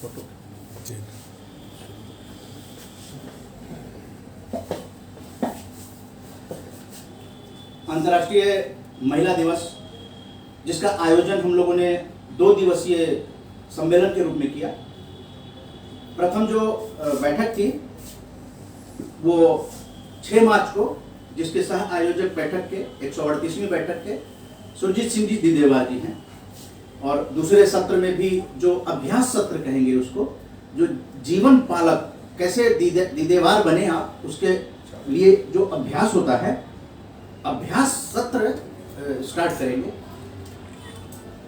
Photo जी। अंतर्राष्ट्रीय महिला दिवस, जिसका आयोजन हम लोगों ने 2 दिवसीय सम्मेलन के रूप में किया। प्रथम जो बैठक थी वो 6 मार्च को, जिसके सह आयोजक बैठक के 138वीं बैठक के सुरजीत सिंह जी दीदेवार जी हैं, और दूसरे सत्र में भी जो अभ्यास सत्र कहेंगे उसको, जो जीवन पालक कैसे दीदेवार बने आप, उसके लिए जो अभ्यास होता है, अभ्यास सत्र स्टार्ट करेंगे।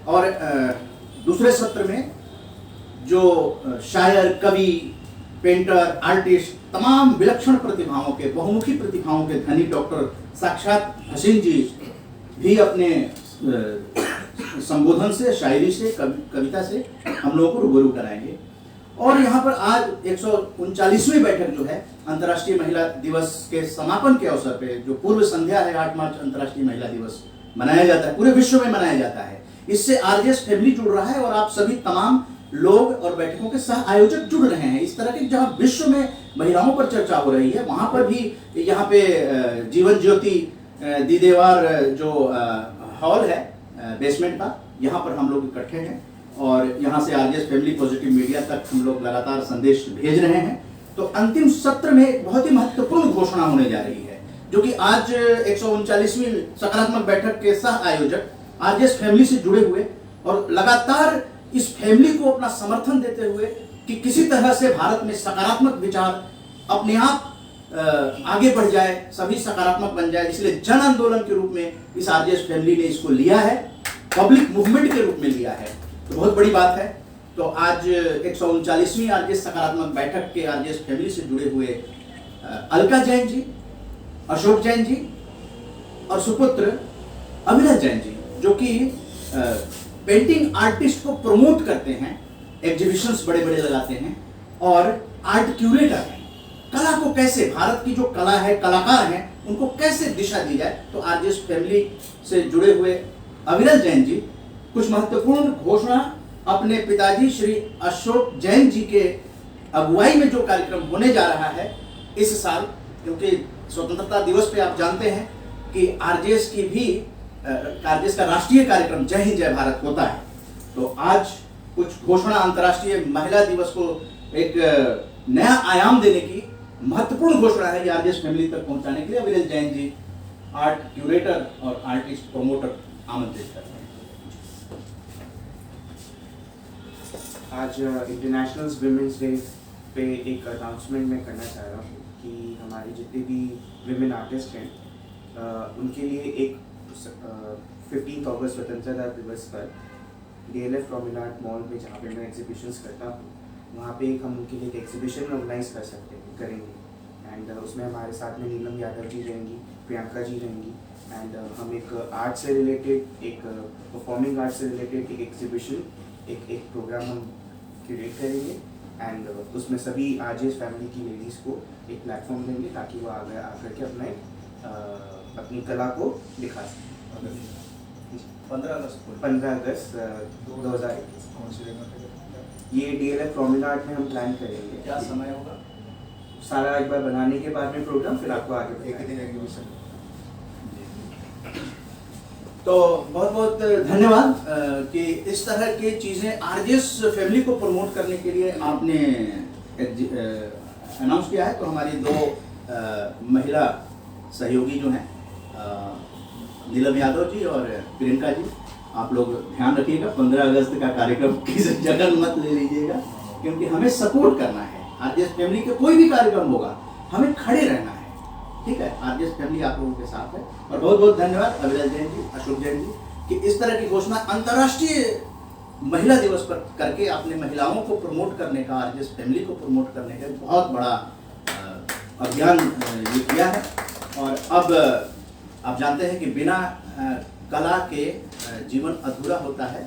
और दूसरे सत्र में जो शायर, कवि, पेंटर, आर्टिस्ट, तमाम विलक्षण प्रतिभाओं के, बहुमुखी प्रतिभाओं के धनी डॉक्टर साक्षात हसीन जी भी अपने संबोधन से, शायरी से, कविता से हम लोगों को रूबरू कराएंगे। और यहाँ पर आज 139वीं बैठक जो है अंतर्राष्ट्रीय महिला दिवस के समापन के अवसर पे, जो पूर्व संध्या है 8 मार्च अंतर्राष्ट्रीय महिला दिवस मनाया जाता है, पूरे विश्व में मनाया जाता है। इससे आरजेएस फैमिली जुड़ रहा है और आप सभी तमाम लोग और बैठकों के सह आयोजक जुड़ रहे हैं। इस तरह की जहाँ विश्व में महिलाओं पर चर्चा हो रही है, वहाँ पर भी यहाँ पे जीवन ज्योति दीदेवार जो हॉल है बेसमेंट का, यहाँ पर हम लोग इकट्ठे हैं और यहाँ से आरजेएस फैमिली पॉजिटिव मीडिया तक हम लोग लगातार संदेश भेज रहे हैं। तो अंतिम सत्र में एक बहुत ही महत्वपूर्ण घोषणा होने जा रही है, जो कि आज 139वीं सकारात्मक बैठक के सह आयोजक आरजेएस फैमिली से जुड़े हुए और लगातार इस फैमिली को अपना समर्थन देते हुए कि किसी तरह से भारत में सकारात्मक विचार अपने आप आगे बढ़ जाए, सभी सकारात्मक बन जाए, इसलिए जन आंदोलन के रूप में इस आरजेएस फैमिली ने इसको लिया है, पब्लिक मूवमेंट के रूप में लिया है। तो बहुत बड़ी बात है। तो आज 139वीं आरजेएस सकारात्मक बैठक के आरजेएस फैमिली से जुड़े हुए अलका जैन जी, अशोक जैन जी और सुपुत्र अभिनव जैन जी, जो कि पेंटिंग आर्टिस्ट को प्रमोट करते हैं, एग्जीबिशंस बड़े बड़े लगाते हैं और आर्ट क्यूरेटर हैं। कला को कैसे, भारत की जो कला है, कलाकार हैं, उनको कैसे दिशा दी जाए, तो आरजेएस फैमिली से जुड़े हुए अभिनव जैन जी कुछ महत्वपूर्ण घोषणा अपने पिताजी श्री अशोक जैन जी के अगुवाई में जो कार्यक्रम होने जा रहा है इस साल, क्योंकि स्वतंत्रता दिवस पे आप जानते हैं कि आरजेएस की भी आरजेएस का राष्ट्रीय कार्यक्रम जय हिंद जय भारत होता है। तो आज कुछ घोषणा अंतर्राष्ट्रीय महिला दिवस को एक नया आयाम देने की महत्वपूर्ण घोषणा है, आरजेएस फैमिली तक पहुंचाने के लिए अभिनव जैन जी, आर्ट क्यूरेटर और आर्टिस्ट प्रमोटर, आमंत्रित करते हैं। आज इंटरनेशनल विमेंस डे पे एक अनाउंसमेंट मैं करना चाह रहा हूँ कि हमारे जितने भी विमेन आर्टिस्ट हैं उनके लिए एक 15 अगस्त स्वतंत्रता दिवस पर डीएलएफ प्रोमेनाड मॉल में, जहाँ पे मैं एग्जीबिशंस करता हूँ, वहाँ पे एक हम उनके लिए एक एग्जीबिशन ऑर्गेनाइज करेंगे। एंड उसमें हमारे साथ में नीलम यादव जी रहेंगी, प्रियंका जी रहेंगी, एंड हम एक आर्ट से रिलेटेड, एक परफॉर्मिंग आर्ट से रिलेटेड एक एग्जीबिशन, एक प्रोग्राम हम क्रिएट करेंगे। एंड उसमें सभी आरजेएस फैमिली की लेडीज़ को एक प्लेटफॉर्म देंगे ताकि वो आगे आकर के अपनी कला को दिखा सकें। 15 अगस्त 2021 ये डीएलएफ प्रोमेनाड में हम प्लान करेंगे। क्या समय होगा? सारा एक बार बनाने के बाद में प्रोग्राम, फिर आपको आगे एक दिन एग्जीबिशन। तो बहुत बहुत धन्यवाद कि इस तरह की चीज़ें आरजेएस फैमिली को प्रमोट करने के लिए आपने अनाउंस किया है। तो हमारी 2 महिला सहयोगी जो हैं, नीलम यादव जी और प्रियंका जी, आप लोग ध्यान रखिएगा, 15 अगस्त का कार्यक्रम किसी जगह मत ले लीजिएगा, क्योंकि हमें सपोर्ट करना है। आरजेएस फैमिली के कोई भी कार्यक्रम होगा, हमें खड़े रहना है, ठीक है? आरजेएस फैमिली आप लोगों के साथ है। और बहुत बहुत धन्यवाद अभिनव जैन जी, अशोक जैन जी, कि इस तरह की घोषणा अंतर्राष्ट्रीय महिला दिवस पर करके आपने महिलाओं को प्रमोट करने का, आरजेएस फैमिली को प्रमोट करने का बहुत बड़ा अभियान ये किया है। और अब आप जानते हैं कि बिना कला के जीवन अधूरा होता है।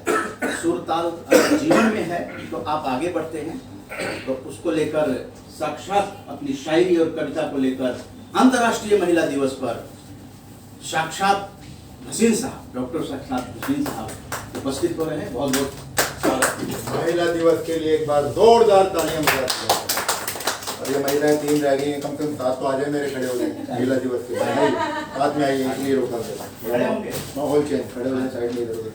सुर ताल जीवन में है तो आप आगे बढ़ते हैं, तो उसको लेकर साक्षात अपनी शायरी और कविता को लेकर अंतर्राष्ट्रीय महिला दिवस पर साक्षात हसीन साहब, डॉक्टर साक्षात हसीन साहब उपस्थित हो रहे हैं। बहुत बहुत स्वागत। महिला दिवस के लिए एक बार जोरदार तालियां बजाते हैं। और ये महिलाएं 3 रह गई हैं, कम से कम 7 तो आ जाए, मेरे खड़े हो जाए महिला दिवस के बाद। नहीं, बाद में आइए, इसलिए रोका गया। माहौल चेंज, खड़े हो जाए साइड में, इधर उधर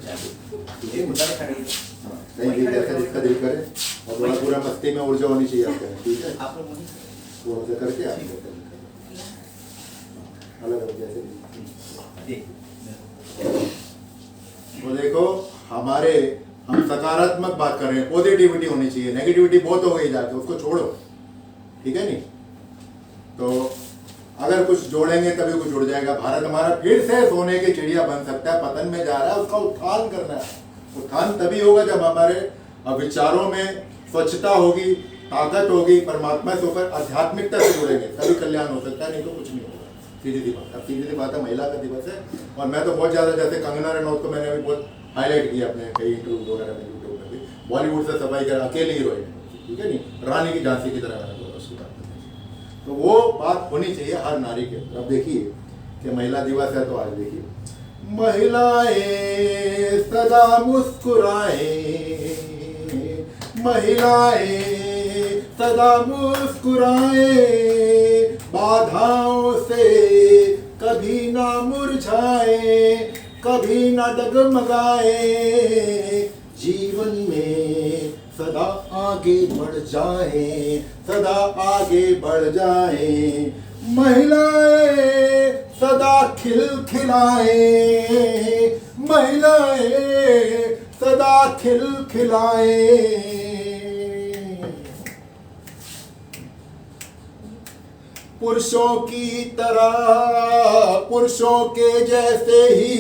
हाँ, कहीं भी जैसे जिसका दिल करे। और थोड़ा पूरा मस्ती में ऊर्जा होनी चाहिए आपके, ठीक है? वो से करके आप अलग अलग जैसे। तो देखो, हम सकारात्मक बात कर रहे हैं, पॉजिटिविटी होनी चाहिए। नेगेटिविटी बहुत हो गई जाके, उसको छोड़ो, ठीक है नहीं? तो अगर कुछ जोड़ेंगे तभी कुछ जुड़ जाएगा। भारत हमारा फिर से सोने की चिड़िया बन सकता है, पतन में जा रहा है, उसका उत्थान करना है। उत्थान तभी होगा जब हमारे विचारों में स्वच्छता होगी, ताकत होगी, परमात्मा से होकर आध्यात्मिकता से जुड़ेंगे, तभी कल्याण हो सकता है, नहीं तो कुछ नहीं होगा। सीधी सी बात। अब सीधी सी बात है, महिला का दिवस है और मैं तो बहुत ज़्यादा, जैसे कंगना रनौत को मैंने अभी बहुत हाईलाइट किया अपने कई इंटरव्यू वगैरह में, यूट्यूब में भी। बॉलीवुड से सफाई कर अकेली हीरोइन, ठीक है नहीं? रानी की झांसी की तरह मैंने बोला उसकी बात। तो वो बात होनी चाहिए हर नारी के। अब देखिए कि महिला दिवस है, तो आज देखिए, महिलाएं सदा मुस्कुराएं, महिलाएं सदा मुस्कुराएं, बाधाओं से कभी ना मुरझाए, कभी ना डगमगाए, जीवन में सदा आगे बढ़ जाए, सदा आगे बढ़ जाए। महिलाएं सदा खिलखिलाए, महिलाएं सदा खिलखिलाए। पुरुषों की तरह, पुरुषों के जैसे ही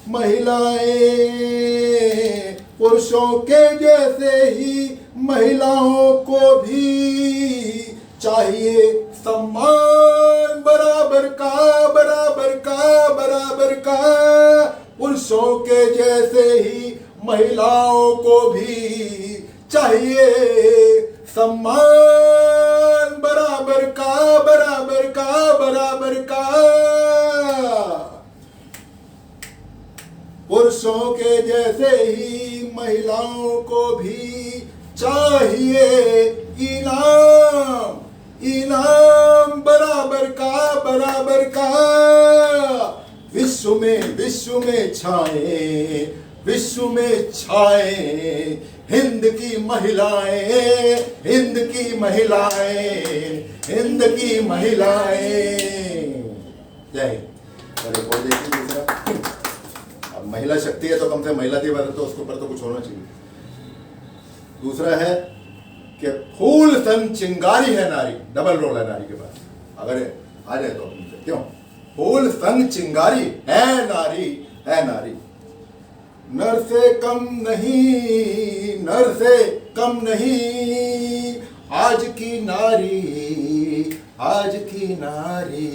महिलाएं, पुरुषों के जैसे ही महिलाओं को भी चाहिए सम्मान, बराबर का, बराबर का, बराबर का। पुरुषों के जैसे ही महिलाओं को भी चाहिए सम्मान, बराबर का, बराबर का, बराबर का। पुरुषों के जैसे ही महिलाओं को भी चाहिए इनाम, इनाम, बराबर का, बराबर का। विश्व में छाए, विश्व में छाए हिंद की महिलाएं, हिंद की महिलाएं, हिंद की महिलाएं। जय हिंद। अरे बहुत देखिए दूसरा, अब महिला शक्ति है तो कम से महिला दिवस है, तो उसके ऊपर तो कुछ होना चाहिए। दूसरा है कि फूल सन चिंगारी है नारी, डबल रोल है नारी के पास। अगर आ जाए तो अपने क्यों, फूल सन चिंगारी है नारी, है नारी। नर से कम नहीं, नर से कम नहीं, आज की नारी, आज की नारी।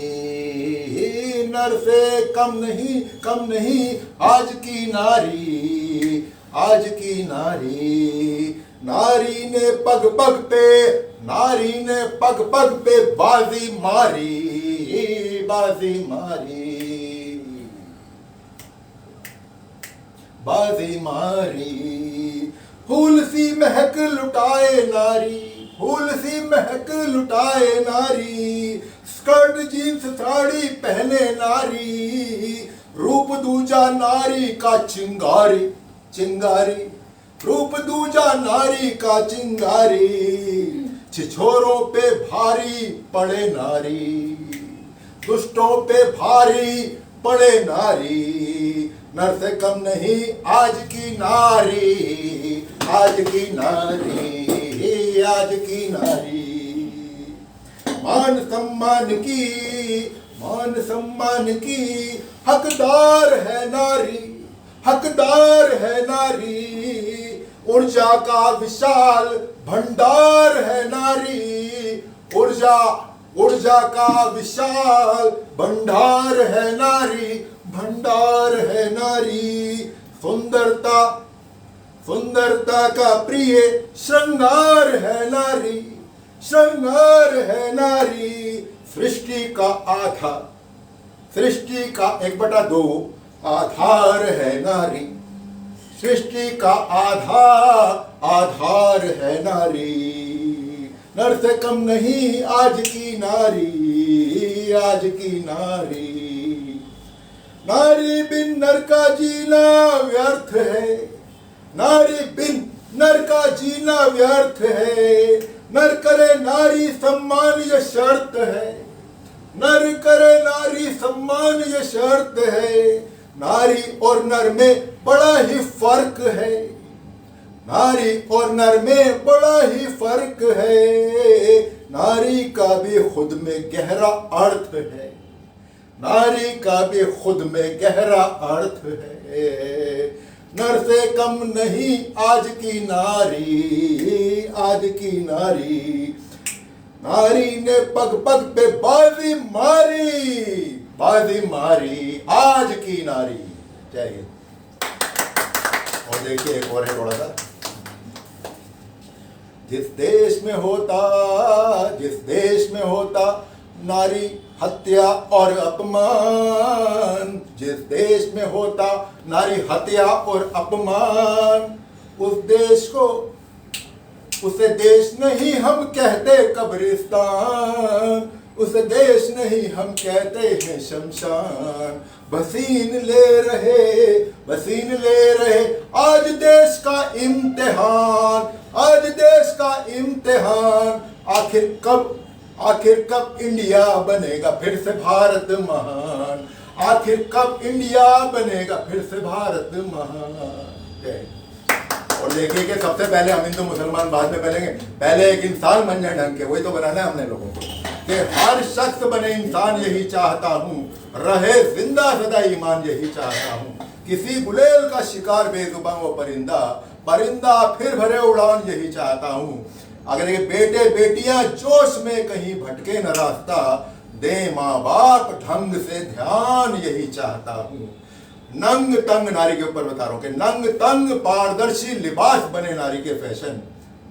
नर से कम नहीं, कम नहीं, आज की नारी, आज की नारी। नारी ने पग पग पे, नारी ने पग पग पे बाजी मारी, बाजी मारी, बाजी मारी। फूल सी महक लुटाए नारी, फूल सी महक लुटाए नारी। स्कर्ट जींस साड़ी पहने नारी, रूप दूजा नारी का चिंगारी, चिंगारी। रूप दूजा नारी का चिंगारी। छिछोरों पे भारी पड़े नारी, दुष्टों पे भारी पड़े नारी। नर से कम नहीं आज की नारी, आज की नारी, आज की नारी। मान सम्मान की, मान सम्मान की हकदार है नारी, हकदार है नारी। ऊर्जा का विशाल भंडार है नारी, ऊर्जा, ऊर्जा का विशाल भंडार है नारी, भंडार है नारी। सुंदरता, सुंदरता का प्रिय श्रृंगार है नारी, श्रृंगार है नारी। सृष्टि का आधार, सृष्टि का 1/2 आधार है नारी, सृष्टि का आधार है नारी। नर से कम नहीं आज की नारी, आज की नारी। नारी बिन नर का जीना व्यर्थ है, नारी बिन नर का जीना व्यर्थ है। नर करे नारी सम्मान ये शर्त है, नर करे नारी सम्मान ये शर्त है। नारी और नर में बड़ा ही फर्क है, नारी और नर में बड़ा ही फर्क है। नारी का भी खुद में गहरा अर्थ है, नारी का भी खुद में गहरा अर्थ है। नर से कम नहीं आज की नारी, आज की नारी। नारी ने पग पग पे बाजी मारी, बाजी मारी आज की नारी। जय हिंद। और देखिए एक और है थोड़ा सा। जिस देश में होता नारी हत्या और अपमान, जिस देश में होता नारी हत्या और अपमान, उस देश को, उसे देश नहीं हम कहते कब्रिस्तान, उसे देश नहीं हम कहते हैं शमशान। बसीन ले रहे आज देश का इम्तिहान, आज देश का इम्तिहान। आखिर कब इंडिया बनेगा फिर से भारत महान, आखिर कब इंडिया बनेगा फिर से भारत महान। और देखिए कि सबसे पहले हम हिंदू मुसलमान बाद में बनेंगे, पहले एक इंसान बन जाए ढंग के, वही तो बनाना है हमने लोगों को कि हर शख्स बने इंसान यही चाहता हूँ, रहे जिंदा सदा ईमान यही चाहता हूँ। किसी गुलेल का शिकार बेजुबान वो परिंदा, परिंदा फिर भरे उड़ान यही चाहता हूँ। अगर ये बेटे बेटियां जोश में कहीं भटके न रास्ता, दे माँ बाप ढंग से ध्यान यही चाहता हूँ। नंग तंग नारी के ऊपर बता रहा हूँ कि नंग तंग पारदर्शी लिबास बने नारी के फैशन,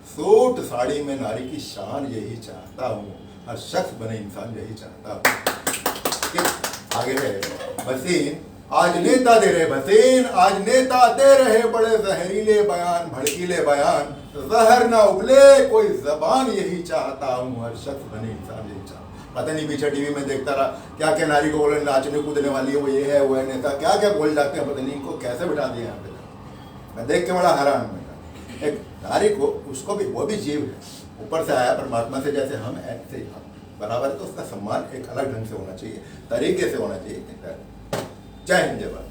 सूट साड़ी में नारी की शान यही चाहता हूँ। हर शख्स बने इंसान यही चाहता हूँ। आगे है बसीन, आज नेता दे रहे बसीन, आज नेता दे रहे बड़े जहरीले बयान, भड़कीले बयान। जहर ना उगले कोई जबान यही चाहता हूँ, हर शख्स बने इंसान यही चाहता। पता नहीं पीछे टीवी में देखता रहा क्या क्या नारी को बोले नाचने कूदने वाली है, वो ये है वो है, नेता क्या क्या बोल जाते हैं, पता नहीं इनको कैसे बिठा दिया यहाँ पे। मैं देख के बड़ा हैरान हूँ। एक नारी को, उसको भी, वो भी जीव है, ऊपर से आया परमात्मा से, जैसे हम ऐसे ही हम बराबर, तो उसका सम्मान एक अलग ढंग से होना चाहिए, तरीके से होना चाहिए। जय हिंद, जय भारत।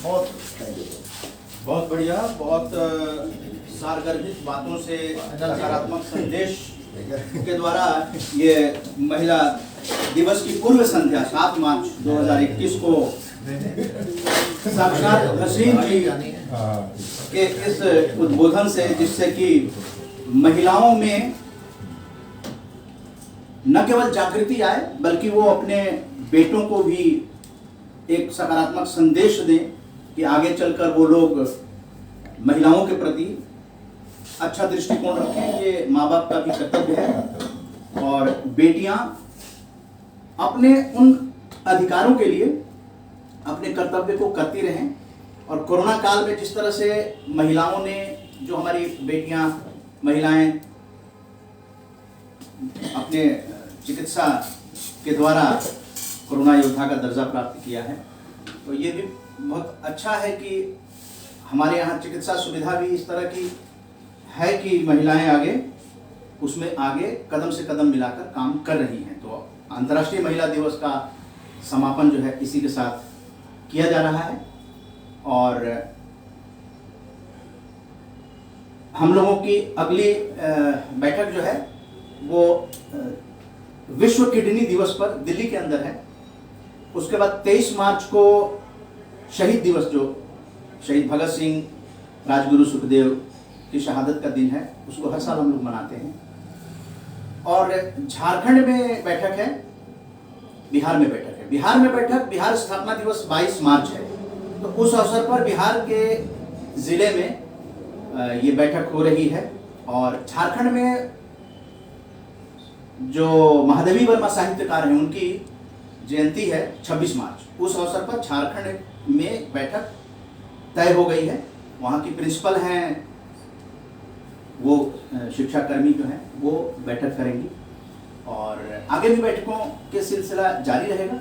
बहुत थैंक यू। बहुत बढ़िया, बहुत सारगर्भित बातों से, सकारात्मक संदेश के द्वारा ये महिला दिवस की पूर्व संध्या 7 मार्च 2021 को साक्षात हसीन जी के इस उद्बोधन से, जिससे कि महिलाओं में न केवल जागृति आए बल्कि वो अपने बेटों को भी एक सकारात्मक संदेश दें कि आगे चलकर वो लोग महिलाओं के प्रति अच्छा दृष्टिकोण रखें। ये माँ बाप का भी कर्तव्य है और बेटियां अपने उन अधिकारों के लिए अपने कर्तव्य को करती रहें। और कोरोना काल में जिस तरह से महिलाओं ने, जो हमारी बेटियां, महिलाएं अपने चिकित्सा के द्वारा कोरोना योद्धा का दर्जा प्राप्त किया है, तो ये भी बहुत अच्छा है कि हमारे यहाँ चिकित्सा सुविधा भी इस तरह की है कि महिलाएं आगे, उसमें आगे कदम से कदम मिलाकर काम कर रही हैं। तो अंतर्राष्ट्रीय महिला दिवस का समापन जो है इसी के साथ किया जा रहा है। और हम लोगों की अगली बैठक जो है वो विश्व किडनी दिवस पर दिल्ली के अंदर है। उसके बाद 23 मार्च को शहीद दिवस, जो शहीद भगत सिंह, राजगुरु सुखदेव की शहादत का दिन है, उसको हर साल हम लोग मनाते हैं। और झारखंड में बैठक है, बिहार में बैठक है। बिहार में बैठक, बिहार स्थापना दिवस 22 मार्च है, तो उस अवसर पर बिहार के जिले में ये बैठक हो रही है। और झारखंड में जो महादेवी वर्मा साहित्यकार हैं, उनकी जयंती है 26 मार्च। उस अवसर पर झारखंड में बैठक तय हो गई है। वहाँ की प्रिंसिपल हैं, वो शिक्षा कर्मी जो हैं वो बैठक करेंगी और आगे भी बैठकों के सिलसिला जारी रहेगा।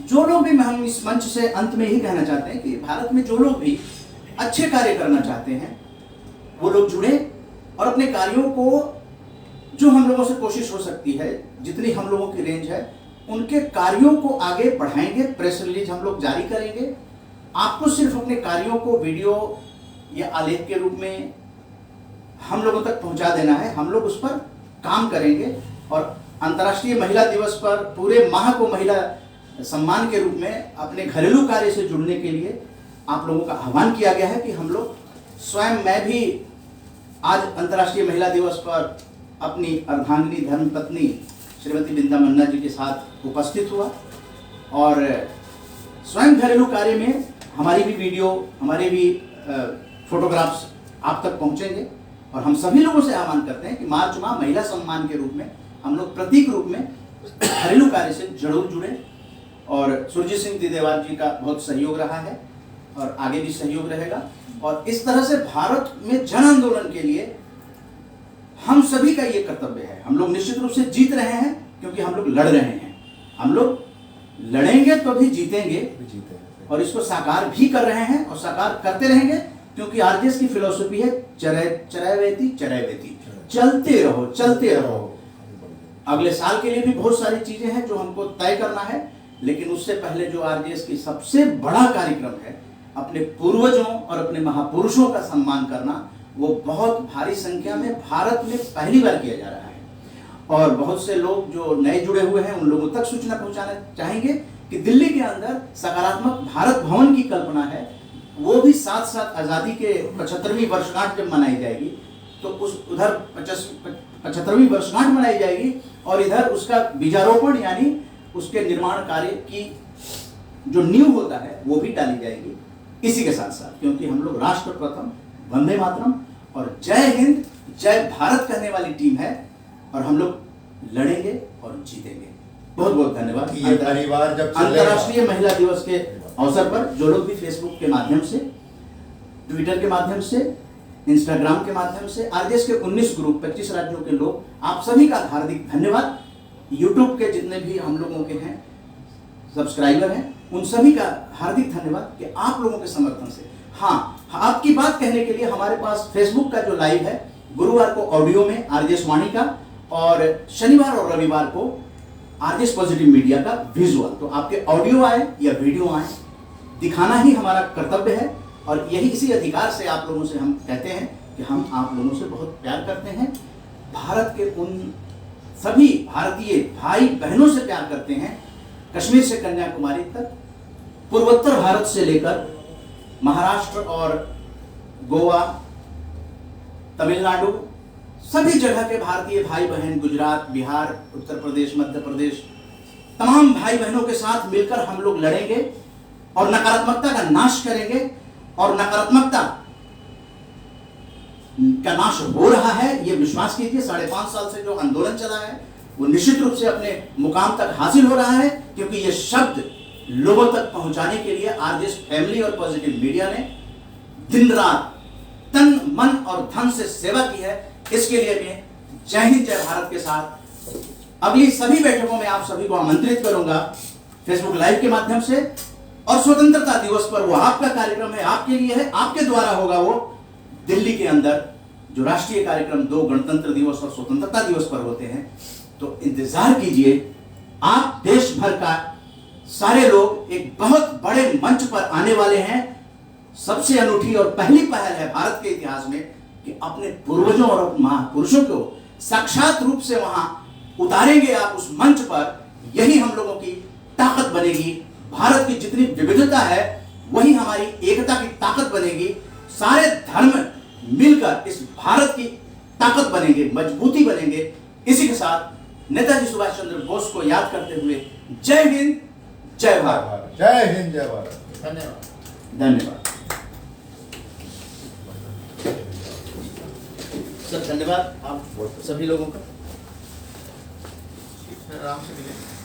जो लोग भी, हम इस मंच से अंत में ही कहना चाहते हैं कि भारत में जो लोग भी अच्छे कार्य करना चाहते हैं वो लोग जुड़े और अपने कार्यों को, जो हम लोगों से कोशिश हो सकती है, जितनी हम लोगों की रेंज है, उनके कार्यों को आगे बढ़ाएंगे। प्रेस रिलीज हम लोग जारी करेंगे। आपको सिर्फ अपने कार्यों को वीडियो या आलेख के रूप में हम लोगों तक पहुंचा देना है। हम लोग उस पर काम करेंगे और अंतर्राष्ट्रीय महिला दिवस पर पूरे माह को महिला सम्मान के रूप में अपने घरेलू कार्य से जुड़ने के लिए आप लोगों का आह्वान किया गया है कि हम लोग स्वयं, मैं भी आज अंतर्राष्ट्रीय महिला दिवस पर अपनी अर्धांगिनी धर्मपत्नी श्रीमती बिंदा मन्ना जी के साथ उपस्थित हुआ और स्वयं घरेलू कार्य में हमारी भी वीडियो, हमारे भी फोटोग्राफ्स आप तक पहुंचेंगे और हम सभी लोगों से आह्वान करते हैं कि मार्च माह महिला सम्मान के रूप में हम लोग प्रतीक रूप में घरेलू कार्य से जरूर जुड़े। और सुरजीत सिंह दिदेवार जी का बहुत सहयोग रहा है और आगे भी सहयोग रहेगा और इस तरह से भारत में जन आंदोलन के लिए हम सभी का ये कर्तव्य है। हम लोग निश्चित रूप से जीत रहे हैं क्योंकि हम लोग लड़ रहे हैं। हम लोग लड़ेंगे तो भी जीतेंगे और इसको साकार भी कर रहे हैं और साकार करते रहेंगे क्योंकि आरजेएस की फिलॉसफी है चरैवेति चरैवेति, चलते रहो चलते रहो। अगले साल के लिए भी बहुत सारी चीजें हैं जो हमको तय करना है, लेकिन उससे पहले जो आरजेएस की सबसे बड़ा कार्यक्रम है, अपने पूर्वजों और अपने महापुरुषों का सम्मान करना, वो बहुत भारी संख्या में भारत में पहली बार किया जा रहा है। और बहुत से लोग जो नए जुड़े हुए हैं उन लोगों तक सूचना पहुंचाना चाहेंगे कि दिल्ली के अंदर सकारात्मक भारत भवन की कल्पना है। वो भी साथ साथ आज़ादी के 75वीं वर्षगांठ जब मनाई जाएगी तो उधर 75वीं वर्षगांठ मनाई जाएगी और इधर उसका बीजारोपण यानी उसके निर्माण कार्य की जो नींव होता है वो भी डाली जाएगी। इसी के साथ साथ क्योंकि हम लोग राष्ट्र प्रथम, वंदे मातरम और जय हिंद जय भारत कहने वाली टीम है और हम लोग लड़ेंगे और जीतेंगे। बहुत बहुत धन्यवाद। ये परिवार जब अंतर्राष्ट्रीय महिला दिवस के अवसर पर जो लोग भी फेसबुक के माध्यम से, ट्विटर के माध्यम से, इंस्टाग्राम के माध्यम से, आरजेएस के 19 ग्रुप 25 राज्यों के लोग, आप सभी का हार्दिक धन्यवाद। यूट्यूब के जितने भी हम लोगों के हैं सब्सक्राइबर हैं, उन सभी का हार्दिक धन्यवाद कि आप लोगों के समर्थन से, हाँ, आपकी बात कहने के लिए हमारे पास फेसबुक का जो लाइव है गुरुवार को ऑडियो में आरजेएस वाणी का और शनिवार और रविवार को आरजेएस पॉजिटिव मीडिया का विजुअल, तो आपके ऑडियो आए या वीडियो आए, दिखाना ही हमारा कर्तव्य है और यही इसी अधिकार से आप लोगों से हम कहते हैं कि हम आप लोगों से बहुत प्यार करते हैं। भारत के उन सभी भारतीय भाई बहनों से प्यार करते हैं, कश्मीर से कन्याकुमारी तक, पूर्वोत्तर भारत से लेकर महाराष्ट्र और गोवा, तमिलनाडु, सभी जगह के भारतीय भाई बहन, गुजरात, बिहार, उत्तर प्रदेश, मध्य प्रदेश, तमाम भाई बहनों के साथ मिलकर हम लोग लड़ेंगे और नकारात्मकता का नाश करेंगे और नकारात्मकता का नाश हो रहा है, ये विश्वास कीजिए। 5.5 साल से जो आंदोलन चला है वो निश्चित रूप से अपने मुकाम तक हासिल हो रहा है क्योंकि ये शब्द लोगों तक पहुंचाने के लिए आरजेएस फैमिली और पॉजिटिव मीडिया ने दिन रात तन मन और धन से सेवा की है। इसके लिए मैं जय हिंद जय भारत के साथ अगली सभी बैठकों में आप सभी को आमंत्रित करूंगा फेसबुक लाइव के माध्यम से। और स्वतंत्रता दिवस पर वो आपका कार्यक्रम है, आपके लिए है, आपके द्वारा होगा वो दिल्ली के अंदर जो राष्ट्रीय कार्यक्रम 2 गणतंत्र दिवस और स्वतंत्रता दिवस पर होते हैं। तो इंतजार कीजिए, आप देश भर का सारे लोग एक बहुत बड़े मंच पर आने वाले हैं। सबसे अनूठी और पहली पहल है भारत के इतिहास में कि अपने पूर्वजों और महापुरुषों को साक्षात रूप से वहां उतारेंगे आप उस मंच पर। यही हम लोगों की ताकत बनेगी। भारत की जितनी विविधता है वही हमारी एकता की ताकत बनेगी। सारे धर्म मिलकर इस भारत की ताकत बनेंगे, मजबूती बनेंगे। इसी के साथ नेताजी सुभाष चंद्र बोस को याद करते हुए जय हिंद जय भारत। जय हिंद जय भारत। धन्यवाद। धन्यवाद सर, धन्यवाद आप सभी लोगों का। आराम से मिलेंगे।